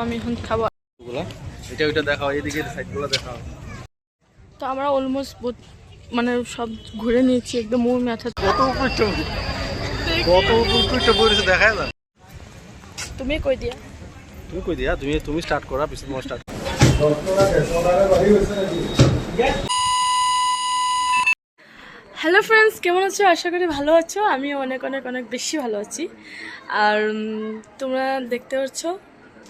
আমি এখন খাবো। এটা ওইটা দেখাও, এইদিকে সাইডগুলো দেখাও। তো আমরা অলমোস্ট মানে সব ঘুরে নিয়েছি একদম মূল মাথা। কত উপকৃষ্ট পড়েছে দেখায় না। তুমি কই দিয়া তুমি স্টার্ট করা, পিছন মো স্টার্ট। হ্যালো ফ্রেন্ডস, কেমন আছো? আশা করি ভালো আছো। আমি অনেক অনেক অনেক বেশি ভালো আছি। আর তোমরা দেখতে পাচ্ছ,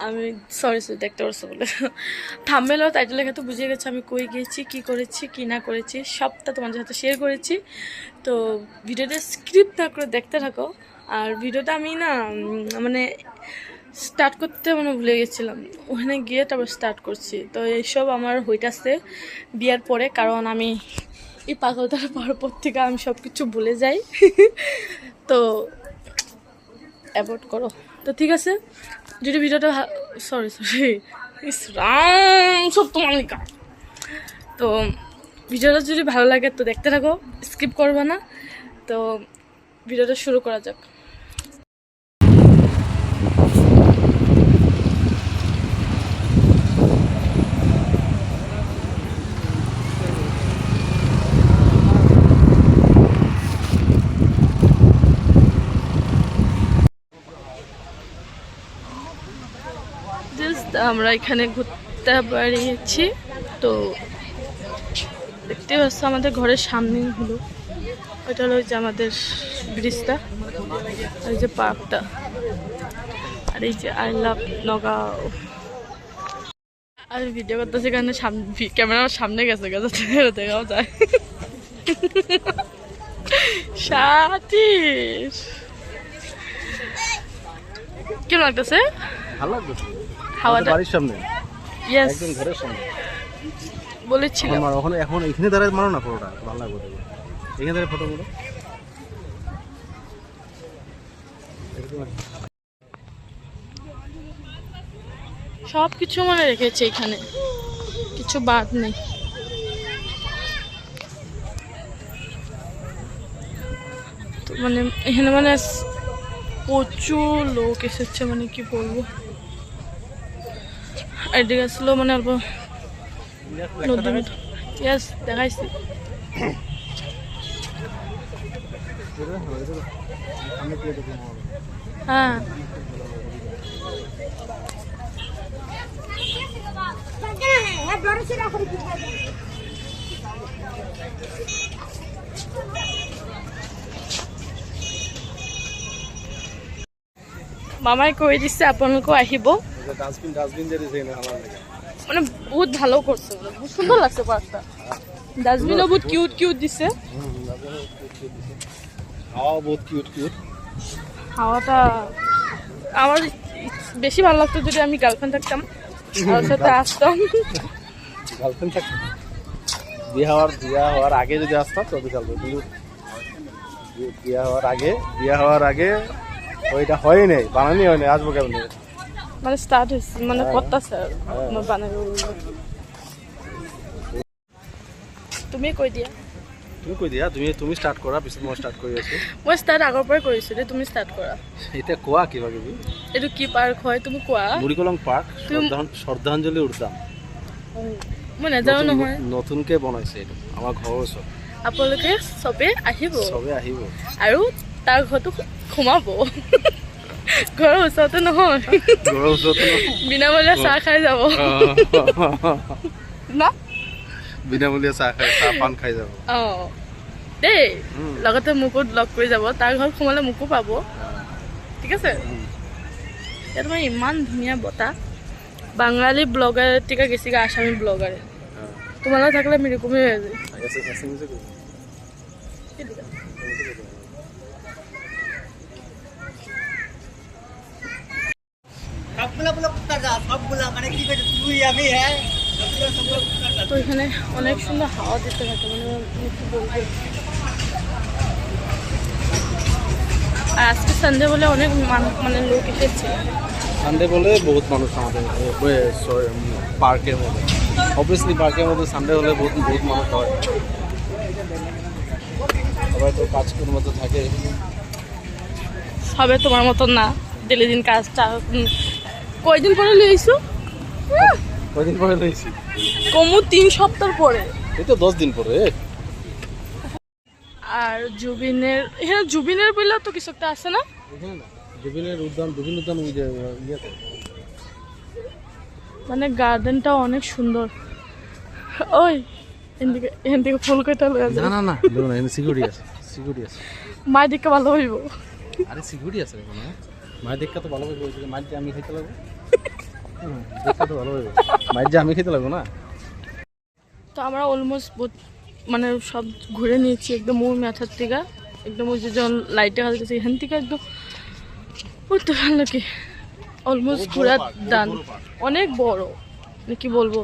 আমি সরি দেখতে পাচ্ছ বলে থাম্বনেল আর টাইটেল লেখা তো বুঝে গেছো আমি কই গিয়েছি, কি করেছি, কি না করেছি, সবটা তোমাদের সাথে শেয়ার করেছি। তো ভিডিওটা স্ক্রিপ্ট না করে দেখতে থাকো। আর ভিডিওটা আমি না মানে স্টার্ট করতে ভুলে গেছিলাম, ওখানে গিয়ে তারপর স্টার্ট করছি। তো এইসব আমার হইতাছে বিয়ার পরে, কারণ আমি এই পাগলতার পাওয়ার পর থেকে আমি সব কিছু ভুলে যাই। তো অ্যাভয়েড করো। তো ঠিক আছে, যদি ভিডিওটা সরি সব তোমার লিখা। তো ভিডিওটা যদি ভালো লাগে তো দেখতে থাকো, স্কিপ করবে না। তো ভিডিওটা শুরু করা যাক। আমরা এখানে ঘুরতে বেরিয়েছি। তো দেখতে পাচ্ছ আমাদের ঘরের সামনেই হলো, ওইটা হলো যে আমাদের ব্রিজটা, আর এই যে পার্কটা, আর এই যে আই লাভ নগাঁও। আর ভিডিও করতে সেখানে ক্যামেরার সামনে গেছে দেখাও যায়। সাথীর কেমন লাগতেছে? ভালো লাগছে হাওয়াটা বাড়ির সামনে, ইয়েস একদম ঘরের সামনে বলেছিলাম। এখন এখানে দাঁড়ায় মারো না ফটোটা, ভালো লাগবে। এখানে দাঁড়ায় ফটো গুলো সব কিছু মনে রেখেছে, এখানে কিছু বাদ নেই। তো মানে এখানে মানে প্রচুর লোক এসেছে, মানে কি বলবো। এদিকে আসলো মানে অল্প নদী, ইয়েস দেখাইছি। হ্যাঁ মামাই কৈ দিছে আপোনালোকো আহিব। মানে বহুত ভালো করছে, বহুত সুন্দর লাগছে পার্কটা। ডাস্টবিনও বহুত কিউট কিউট দিছে। হাওয়াটা আমার বেশি ভালো লাগতো যদি আমি গার্লফ্রেন্ড থাকতাম, আর সাথে আসতাম। গার্লফ্রেন্ড থাকতো বিয়ে হওয়ার আগে যদি আসতাম তবে চলবে, কিন্তু বিয়ে হওয়ার আগে ওইটা হয় নাই, বানানি হয় নাই, আসবো কেমন মানে স্টার্ট হয়েছে, মানে করতেছে বানাবে। তুমি কই দিয়া তুমি স্টার্ট করা, পিছত মই স্টার্ট কৰি আছো। মই স্টার্ট আগৰ পৰাই কৰিছো দে, তুমি স্টার্ট কৰা। এতিয়া কোৱা কিবা কিবি। এইটো কি পাৰ্ক হয় তুমি কোৱা? মুৰিকলং পাৰ্ক, শ্ৰদ্ধাঞ্জলি উদ্যান। মই নাজানো নহয়, নতুনকে বনাইছে, এইটো আমাৰ ঘৰৰ ওচৰত। আপোনালোকে চবে আহিব আৰু তাৰ ঘৰটো সোমাব। ঘৰৰ ওচৰতে নহয়, বিনামূলীয়া চাহ খাই যাব না, বিনামূলীয়া চাহ পান খাই যাব। দেই, লগতে মোকো লগ কৰি যাব। তাৰ ঘৰত সোমালে মোকো পাব, ঠিক আছে? ইয়াত তোমাৰ ইমান ধুনীয়া বতাহ। বাঙালি ব্লগার থেকে গেছি আসামি ব্লগারে, তোমার থাকলে আমি এরকমই হয়ে যাই। তো এখানে অনেক সুন্দর হাওয়া দিতে থাকে, মানে কি বলবো। আর আজকে সন্ধ্যে বলে অনেক মানে লোক এসেছে। সানডে বলে বহুত মানুষ আমাদের পার্কের মধ্যে, অবভিয়াসলি পার্কের মধ্যে সানডে হলে বহুত মানুষ হয়। সবাই তো কাজ করার মতো থাকে, সবে তোমার মতন না, ডেলি দিন কাজটা। কয়দিন পরে লিয়েছো? কয়দিন পরে লইছি? কমু 3 সপ্তাহ পরে। এই তো 10 দিন পরে। আর জুবিনের, হ্যাঁ জুবিনের বইলা তো কিছু একটা আছে না? এখানে না জুবিনের উদ্যান, জুবিন উদ্যান ওই যে ইয়েতে। মানে গার্ডেনটা অনেক সুন্দর। ওই এদিকে ফুল কয়টা লয়ে না যায়। না না দেখো না, এখানে সিকিউরিটি আছে, সিকিউরিটি আছে। মাই দিকে ভালো হইব। আরে সিকিউরিটি আছে এখানে। মায়ের দেখা তো ভালো হবে, মায়ের যে আমি খেতে লাগবো। দেখা তো ভালো হবে, মায়ের যে আমি খেতে লাগবো না। তো আমরা অলমোস্ট মানে সব ঘুরে নিয়েছি একদম ওই মাথার থেকে, একদম ওই যে যখন লাইটে হালতেছে এখান থেকে একদম ওই তো ভালো কি অলমোস্ট ঘোরা ডান। অনেক বড়, মানে কি বলবো,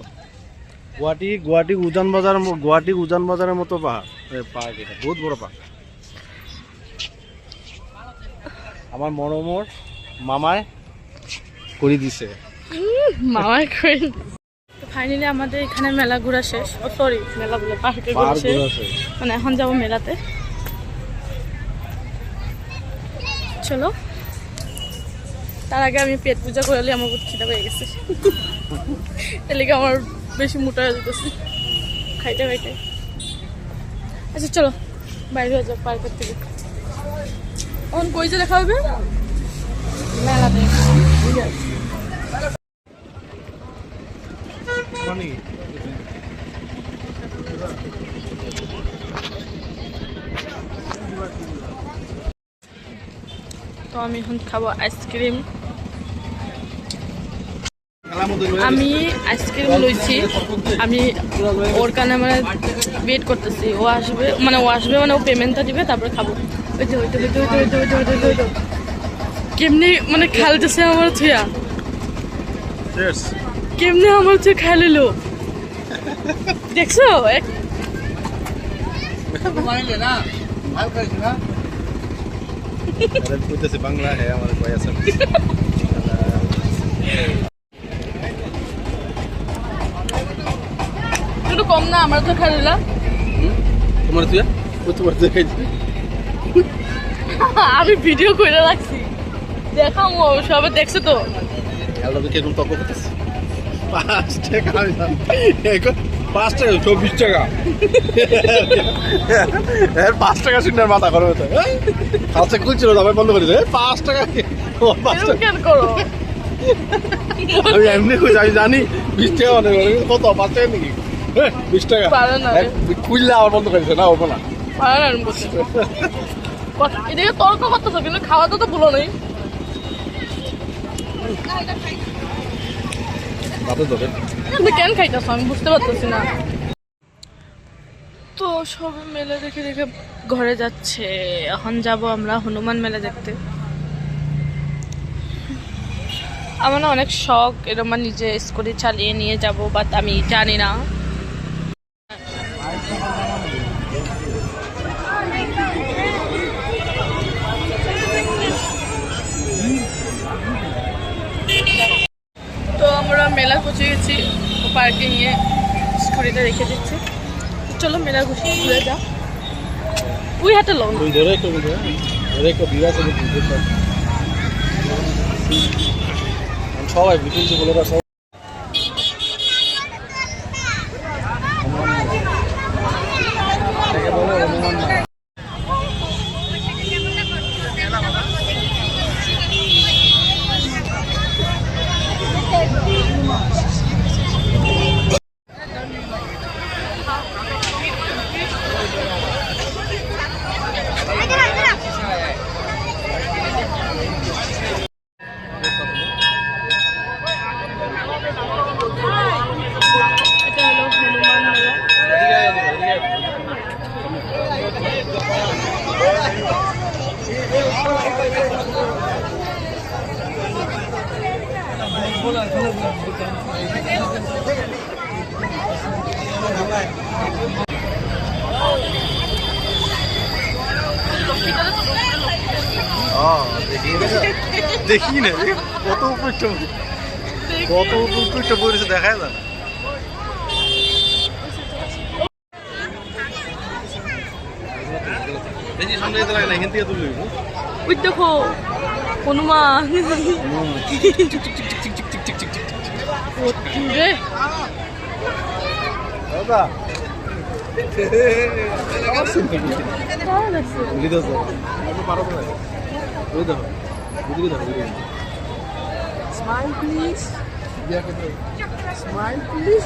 গুয়াহাটি উজান বাজারের মতো পাহাড় এটা বহুত বড় পাহাড়। আমার মরমর মামায় করে দিছে। মামার কই। তো ফাইনালি আমাদের এখানে মেলা ঘোরা শেষ। ও সরি, মেলা বলে পার্কে ঘোরা শেষ। মানে এখন যাবো মেলাতে। চলো, তার আগে আমি পেট পূজা করলে আমার বহুত খিদা পেয়ে গেছে। এর লিগে আমার বেশি মোটা হয়ে যেতেছে খাইতে খাইতে। আচ্ছা চলো বাইরে হয়ে যাও পার্কের থেকে। এখন কই যে দেখা হবে? মেলাতে। তো আমি এখন খাবো আইসক্রিম। আমি আইসক্রিম লইছি, আমি ওর কারণে মানে ওয়েট করতেছি। ও আসবে মানে ও পেমেন্টটা দিবে, তারপরে খাবো। ওই তো কেমনি মানে খেলতেছে আমার থুয়া, কেমনি আমার থুয়া খেলিল দেখছো? বাংলা হ্যাঁ আমার কয় আছে। একটু কম না, আমার তো খেলিলা। তোমার তুই তোমার খাইছি। আমি ভিডিও করে রাখছি, দেখাম সবাই দেখছে তো। কিরকম তর্ক করতেছে? 5 টাকা 24 টাকা 5 টাকা শুনে মাথা করবে তো। আচ্ছা খুলছিল দাবাই বন্ধ করে দেয় 5 টাকা। কেন করো? আমি এমনি খুঁজে, আমি জানি 20 টাকা অনেক কত 5 টাকা নাকি 20 টাকা খুললে আবার বন্ধ করে দিচ্ছে না, ওঠো না। এদিকে তর্ক করতেছো কিন্তু খাওয়া তো ভুলো নেই। কেন খাইতেছো আমি বুঝতে পারতেছি না। তো সবাই মেলা দেখে দেখে ঘরে যাচ্ছে। এখন যাব আমরা হনুমান মেলা দেখতে। আমার না অনেক শখ এরকম নিজে স্কুটি চালিয়ে নিয়ে যাব, বাট আমি জানি না। তো আমরা মেলা পৌঁছে গেছি, পার্কে নিয়ে স্কুটিটা রেখে দিচ্ছি। চলো মেলা ঘুরে যাও। উই হাতে লো সবাই বিপুল বলে সব দেখি না কত উপৃষ্ট পরিচয় দেখায় না। দেখি সামনে যেতে লাগে না, এখান থেকে তুলবি। ওই দেখো হনুমান। রে দাদা স্মাইল প্লিজ স্মাইল প্লিজ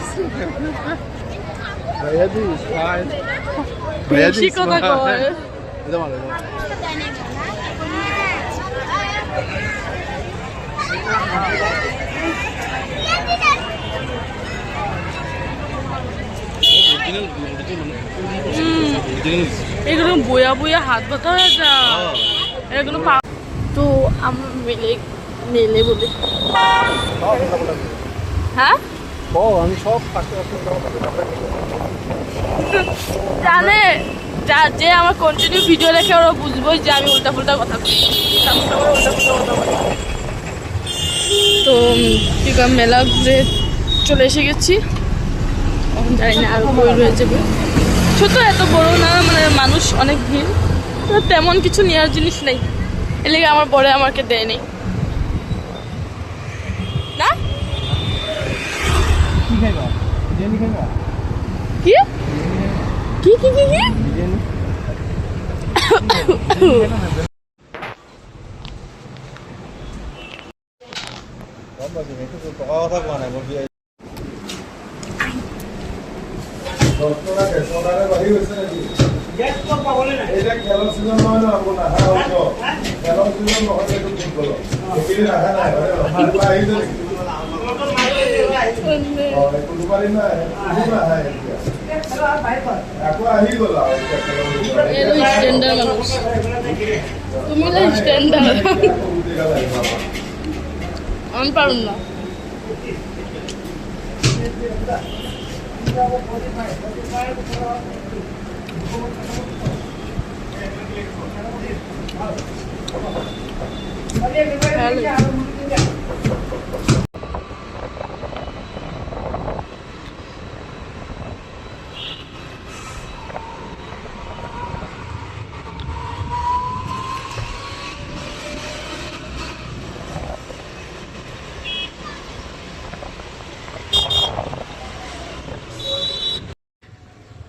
ভাইয়া দি স্মাইল বেশি কথা কয় এটা মারো এগুলো বয়া বয়া হাত ব্যথা হয়ে যায় এগুলো তো আমার মেলে মেলে বলে হ্যাঁ আমি সব জানে যে আমার কন্টিনিউ ভিডিও দেখে ওরা বুঝবোই যে আমি উল্টা ফুল্টা কথা বলি তো কি কম মেলা ঘুরে চলে এসে গেছি এখন জানি না আরো বই রয়ে যাবে ছোট এত বড় না মানে মানুষ অনেক ভিড় তো তেমন কিছু নেওয়ার জিনিস নেই এর লেগে আমার বড় আমাকে দেয়নি না কি কি কি কি কি কথা কোৱা নাই মই খেলৰ চিজন নহয় ন আপোনাৰ খেলৰ চিজন নহয় এইটো ফুটবল এইকেইদিন অহা নাই আহিছে কোনোবাই নাই আকৌ আহি গ'ল আৰু স্ট্যান্ডার্ড মানুষ তুমি না স্ট্যান্ডার্ড আমি পারুম না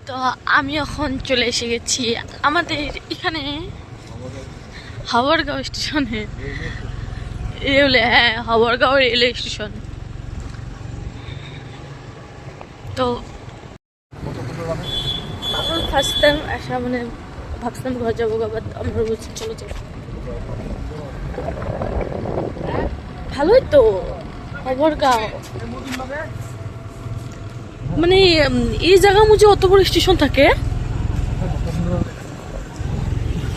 তো আমি এখন চলে এসে গেছি আমাদের এখানে হাওড়গাঁও স্টেশনে রেলে হ্যাঁ হাওড়গাঁও রেল স্টেশন তো আমার ফার্স্ট টাইম আসা মানে ভাবছিলাম ঘর যাবো আবার আমরা বলছি চলো চলো ভালোই তো হাওড়গাঁও মানে এই জায়গা মুঝে অত বড় স্টেশন থাকে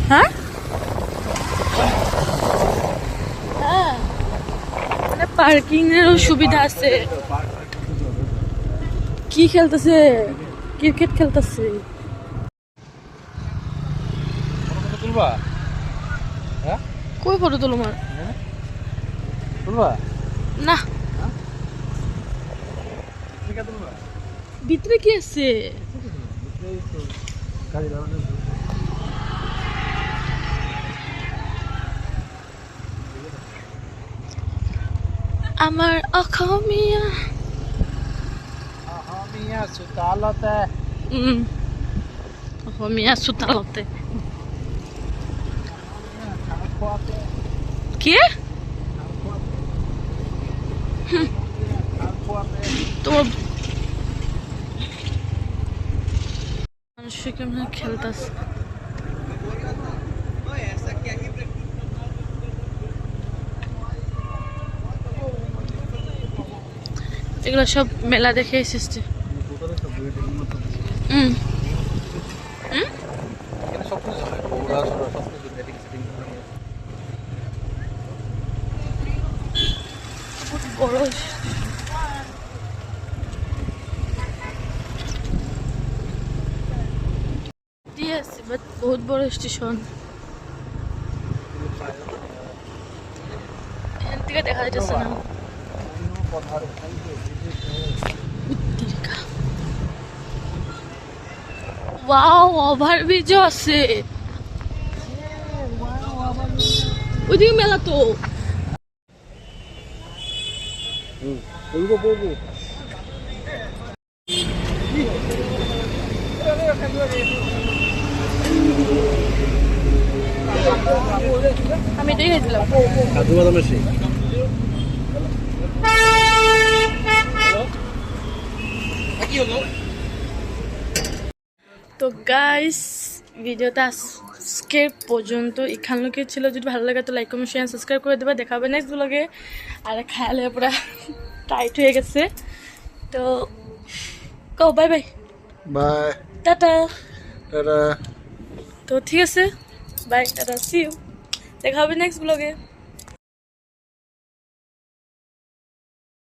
হ্যাঁ মানে পার্কিং এরও সুবিধা আছে কি খেলতেছে ক্রিকেট খেলতেছে তুলবা হ্যাঁ কই ফটো তুলো মার তুলবা না ঠিক আছে তুলবা ভিতরে কি আছে আমার অসমীয়া চোতালতে অসমীয়া চোতালতে কি তোমার মানুষ কেমন খেলতেছে এগুলো সব মেলা দেখে এসেছে বড় আছে বাট বহুত বড় স্টেশন এখান থেকে দেখা যাচ্ছে না ওয়াও ওভারব্রিজও আছে ওইদিকে মেলা তো বলবো বলবো আমি এটাই খাইছিলাম। কাজু বাদামের শেক। তো গাইস ভিডিওটা আজকে পর্যন্ত এখানকে ছিল। যদি ভালো লাগে তো লাইক কমেন্ট শেয়ার সাবস্ক্রাইব করে দেবে। দেখা হবে নেক্সট ব্লগে। আর খায়ালে পুরা টাইট হয়ে গেছে। তো কও bye bye, bye tata. Tata. তো ঠিক আছে, বাই টাটা, সি ইউ। দেখা হবে নেক্সট ব্লগে।